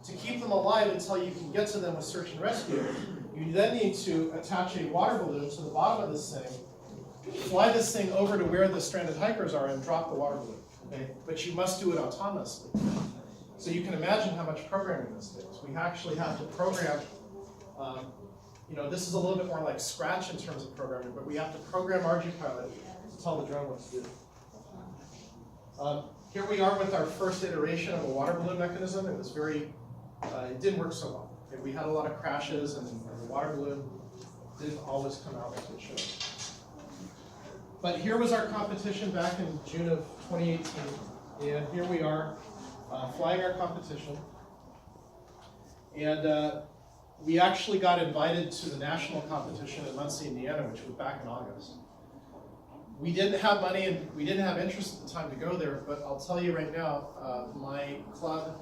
to keep them alive until you can get to them with search and rescue, you then need to attach a water balloon to the bottom of this thing, fly this thing over to where the stranded hikers are and drop the water balloon. Okay? But you must do it autonomously. So you can imagine how much programming this takes. We actually have to program, this is a little bit more like Scratch in terms of programming, but we have to program RGPilot to tell the drone what to do. Here we are with our first iteration of a water balloon mechanism. It was it didn't work so well. Okay, we had a lot of crashes, and the water balloon didn't always come out like it should. But here was our competition back in June of 2018, and here we are flying our competition. And we actually got invited to the national competition in Muncie, Indiana, which was back in August. We didn't have money and we didn't have interest at the time to go there, but I'll tell you right now, my club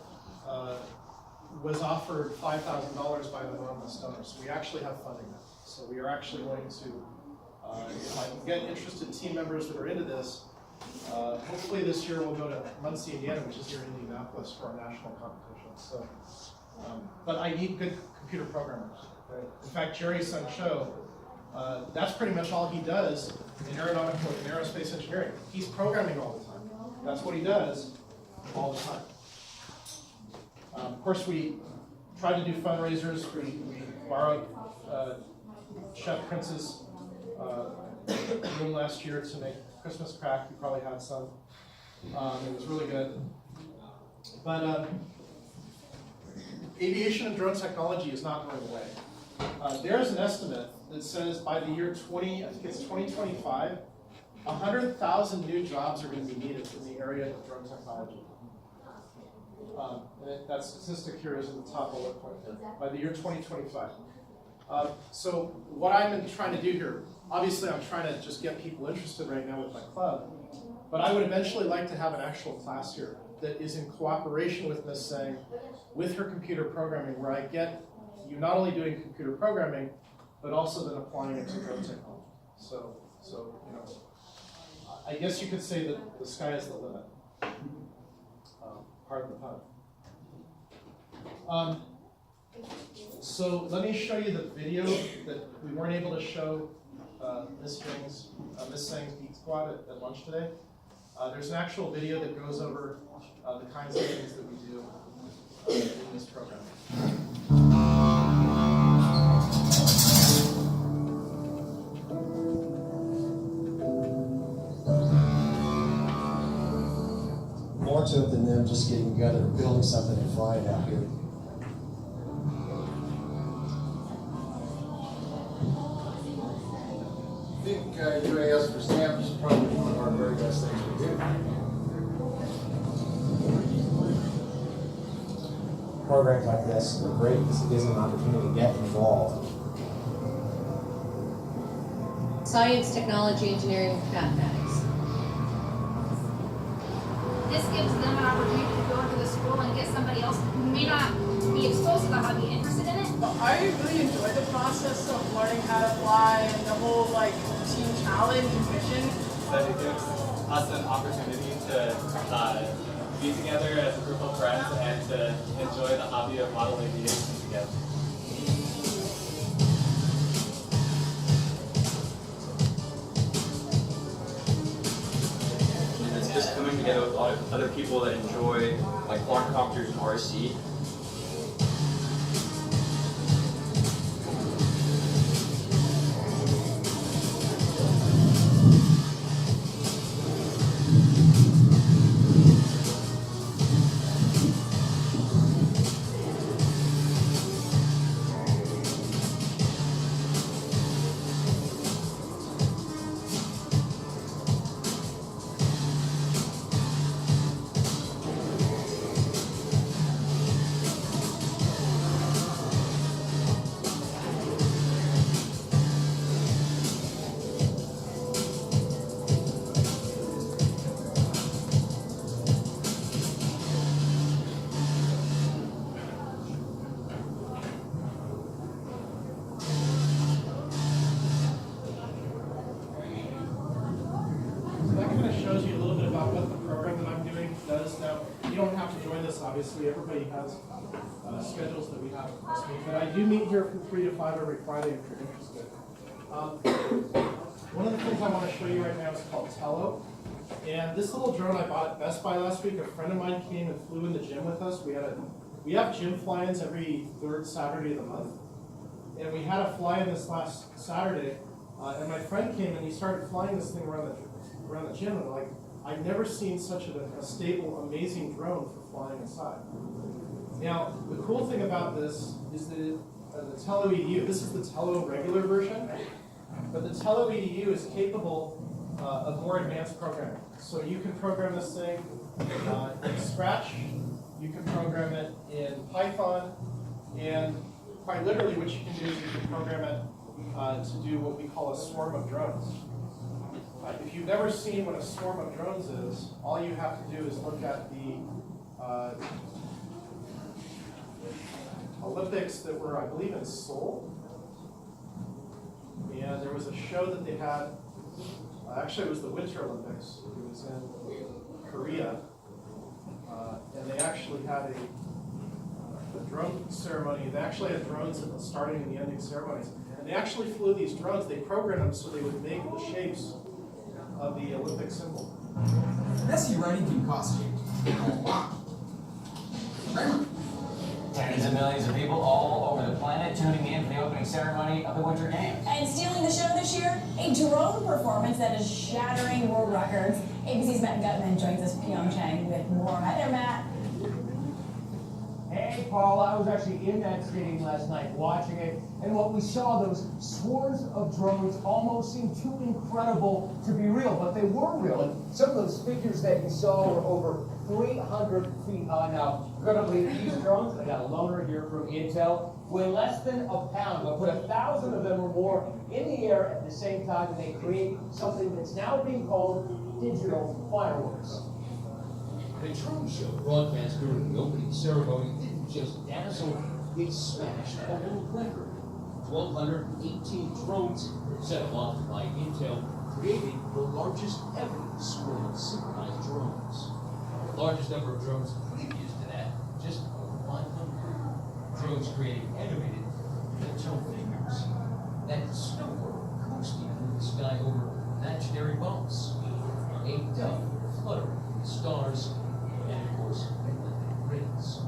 was offered $5,000 by an anonymous donor, so we actually have funding now. So we are actually going to, if I can get interested team members that are into this, hopefully this year we'll go to Muncie, Indiana, which is here in Indianapolis, for our national competition. So, but I need good computer programmers. Right? In fact, Jerry's son Cho, that's pretty much all he does in aeronautical and aerospace engineering. He's programming all the time. That's what he does all the time. Of course, we tried to do fundraisers. We borrowed Chef Prince's room last year to make Christmas crack. You probably had some. It was really good. But aviation and drone technology is not going away. There's an estimate that says by the year 2025, 100,000 new jobs are going to be needed in the area of drone technology. And that statistic here is in the top bullet point there, by the year 2025. So what I'm trying to do here, obviously I'm trying to just get people interested right now with my club, but I would eventually like to have an actual class here that is in cooperation with Ms. Sang, with her computer programming, where I get you not only doing computer programming, but also then applying it to drone technology. So I guess you could say that the sky is the limit. Pardon the pun. So let me show you the video that we weren't able to show Ms. Sang's Geek Squad at lunch today. There's an actual video that goes over the kinds of things that we do in this program. More to it than them just getting together, building something and flying out here. I think UAS for SAM is probably one of our very best things we do. Programs like this are great because it gives them an opportunity to get involved. Science, technology, engineering, mathematics. This gives them an opportunity to go into the school and get somebody else who may not be exposed to the hobby interested in it. I really enjoy the process of learning how to fly and the whole team challenge and mission. That it gives us an opportunity to be together as a group of friends and to enjoy the hobby of model aviation together. And it's just coming together with other people that enjoy quadcopters and RC. happen this week, but I do meet here from 3 to 5 every Friday if you're interested. One of the things I want to show you right now is called Tello. And this little drone I bought at Best Buy last week, a friend of mine came and flew in the gym with us. We have gym fly-ins every third Saturday of the month. And we had a fly-in this last Saturday, and my friend came and he started flying this thing around the gym, and like, I've never seen such a stable, amazing drone for flying inside. Now, the cool thing about this is that the Tello EDU, this is the Tello regular version, but the Tello EDU is capable of more advanced programming. So you can program this thing in Scratch, you can program it in Python, and quite literally what you can do is you can program it to do what we call a swarm of drones. If you've never seen what a swarm of drones is, all you have to do is look at the Olympics that were, I believe, in Seoul. And there was a show that they had, actually it was the Winter Olympics. It was in Korea. And they actually had a drone ceremony. They actually had drones at the starting and the ending ceremonies. And they actually flew these drones. They programmed them so they would make the shapes of the Olympic symbol. That's your writing can cost you a lot. Remember, Tens of millions of people all over the planet tuning in for the opening ceremony of the Winter Games. And stealing the show this year, a drone performance that is shattering world records. ABC's Matt Gutman joins us Pyeongchang with more. Hi there, Matt. Hey, Paul, I was actually in that stadium last night watching it, and what we saw, those swarms of drones almost seemed too incredible to be real, but they were real. And some of those figures that you saw were over 300 feet high. Now, incredibly, these drones, I got a loaner here from Intel, weigh less than a pound, but put 1,000 of them or more in the air at the same time, and they create something that's now being called digital fireworks. the drone show broadcast during the opening ceremony didn't just dazzle, it smashed a world record. 1,218 drones set aloft by Intel, creating the largest ever swarm of synchronized drones. The largest number of drones previous to that, just over 500. Drones creating animated pictorial figures that snowboard coasting through the sky over imaginary bumps. A dove fluttering in the stars, and of course, electric rings.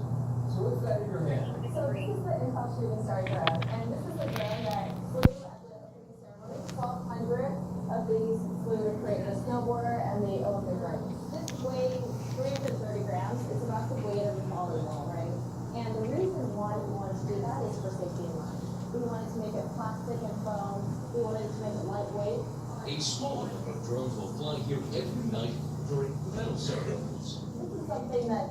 So what's that in your hand? So this is the Intel Shooting Star drone, and this is a drone that flew at the opening ceremony. 1,200 of these flew to create the snowboarder and the Olympic ring. This weighs 330 grams. It's about the weight of a volleyball ring. And the reason why we wanted to do that is for safety in mind. We wanted to make it plastic and foam. We wanted to make it lightweight. A smaller number of drones will fly here every night during medal ceremonies. This is something that's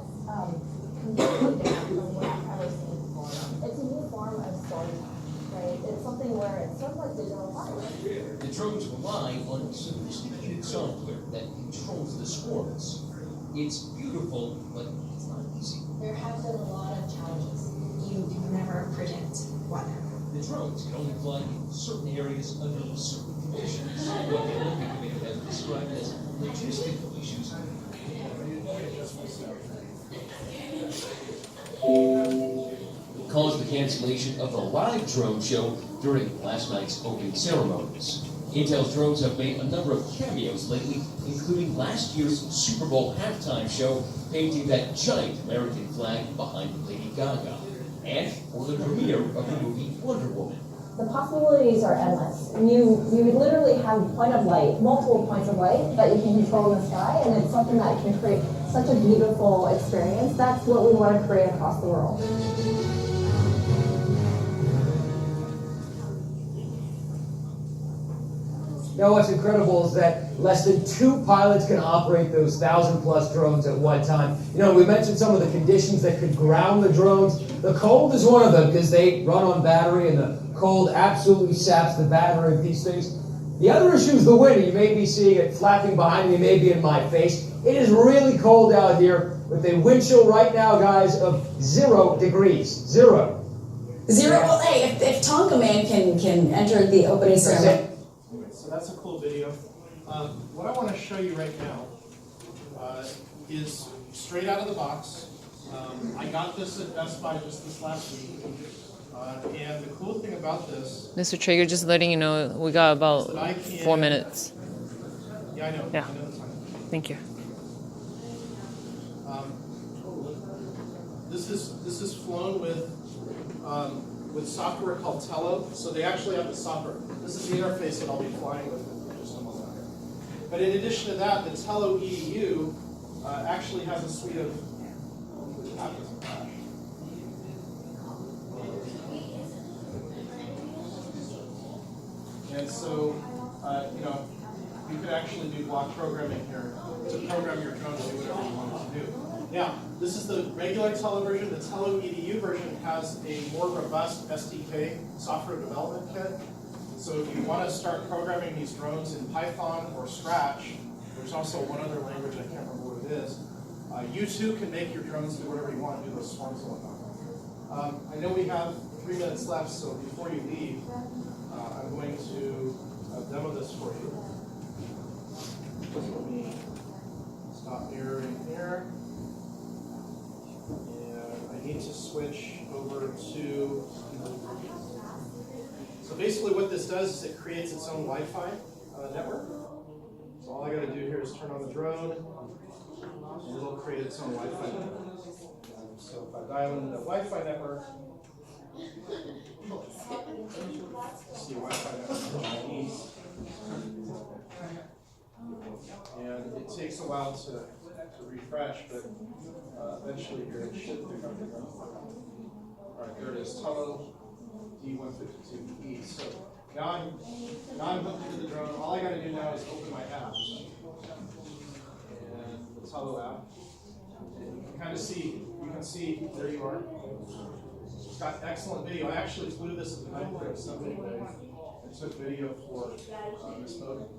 completely different from what I've ever seen before. It's a new form of storytelling, right? It's something where it's sort of like digital fireworks. The drones rely on sophisticated software that controls the swarms. It's beautiful, but it's not easy. There have been a lot of challenges. You can never predict what happens. The drones can only fly in certain areas under certain conditions. What the Olympic Committee has described as logistical issues. Caused the cancellation of the live drone show during last night's opening ceremonies. Intel's drones have made a number of cameos lately, including last year's Super Bowl halftime show, painting that giant American flag behind Lady Gaga, and for the premiere of the movie Wonder Woman. The possibilities are endless. You literally have a point of light, multiple points of light that you can control in the sky, and it's something that can create such a beautiful experience. That's what we want to create across the world. Now, what's incredible is that less than 2 pilots can operate those 1,000+ drones at one time. You know, we mentioned some of the conditions that could ground the drones. The cold is one of them because they run on battery, and the cold absolutely saps the battery of these things. The other issue is the wind. You may be seeing it flapping behind me, maybe in my face. It is really cold out here with a wind chill right now, guys, of 0 degrees. Zero. Well, hey, if Tonka Man can enter the opening ceremony. So that's a cool video. What I want to show you right now is straight out of the box. I got this at Best Buy just this last week. And the cool thing about this, Mr. Traeger, just letting you know, we got about 4 minutes. yeah, I know. Yeah. I know the time. Thank you. This is flown with software called Tello. So they actually have the software. This is the interface that I'll be flying with in just a moment. But in addition to that, the Tello EDU actually has a suite of and so, you could actually do block programming here to program your drone to do whatever you want it to do. Now, this is the regular Tello version. The Tello EDU version has a more robust SDK, software development kit. So if you want to start programming these drones in Python or Scratch, there's also one other language, I can't remember what it is, you too can make your drones do whatever you want, do those swarms and whatnot. I know we have 3 minutes left, so before you leave, I'm going to demo this for you. Just let me stop mirroring here. And I need to switch over to, so basically what this does is it creates its own Wi-Fi network. So all I got to do here is turn on the drone, and it'll create its own Wi-Fi network. So if I dial into the Wi-Fi network, see Wi-Fi network Chinese. And it takes a while to refresh, but eventually here it should pick up the drone. All right, there it is, Tello D152E. So now I'm hooked into the drone. All I got to do now is open my app, and the Tello app. And you can kind of see, there you are. It's got excellent video. I actually flew this at the 9th grade assembly day and took video for this mode.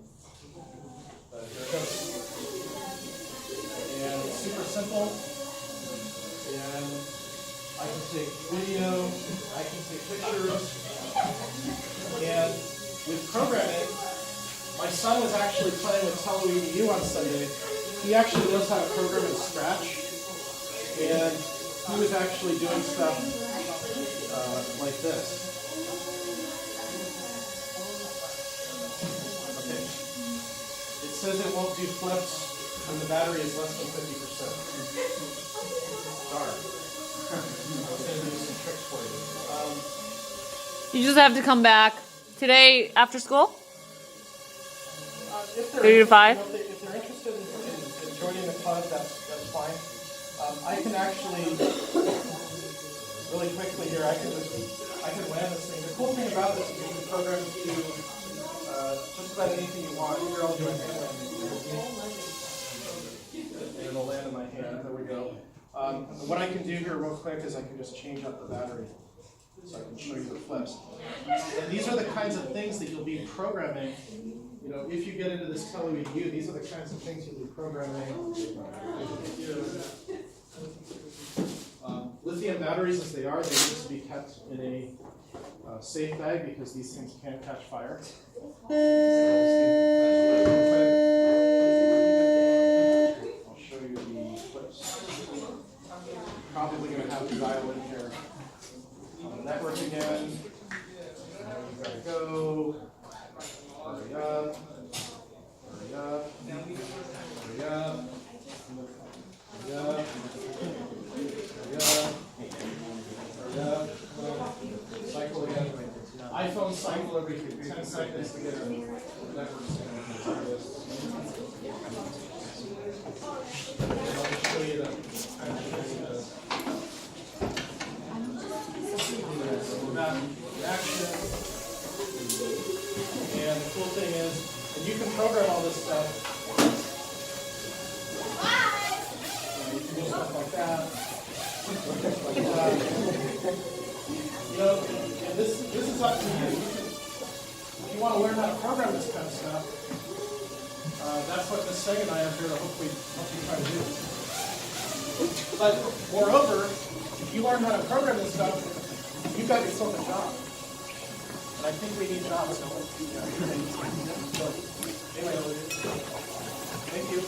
Here it goes. And it's super simple. And I can take video, I can take pictures. And with programming, my son was actually playing with Tello EDU on Sunday. He actually knows how to program in Scratch. And he was actually doing stuff like this. Okay. It says it won't do flips when the battery is less than 50%. Darn. I was going to do some tricks for you. You just have to come back today after school? If 3 to 5? If they're interested in joining the club, that's fine. I can actually, really quickly here, I can land this thing. The cool thing about this is you can program it to just about anything you want. Here I'll do a hand landing. And it'll land in my hand. There we go. What I can do here real quick is I can just change up the battery. So I can show you the flips. And these are the kinds of things that you'll be programming. If you get into this Tello EDU, these are the kinds of things you'll be programming. Lithium batteries, as they are, they need to be kept in a safe bag because these things can catch fire. I'll show you the flips. Probably going to have to dial in here on the network again. We've got to go. Hurry up. Hurry up. Hurry up. Hurry up. Cycle again. iPhone cycle every 10 seconds to get a network signal. I'll show you the action. And the cool thing is, and you can program all this stuff. And you can do stuff like that. And this is up to you. If you want to learn how to program this kind of stuff, that's what Ms. Seg and I are here to hopefully help you try to do. But moreover, if you learn how to program this stuff, you've got yourself a job. And I think we need jobs. So, anyway, thank you.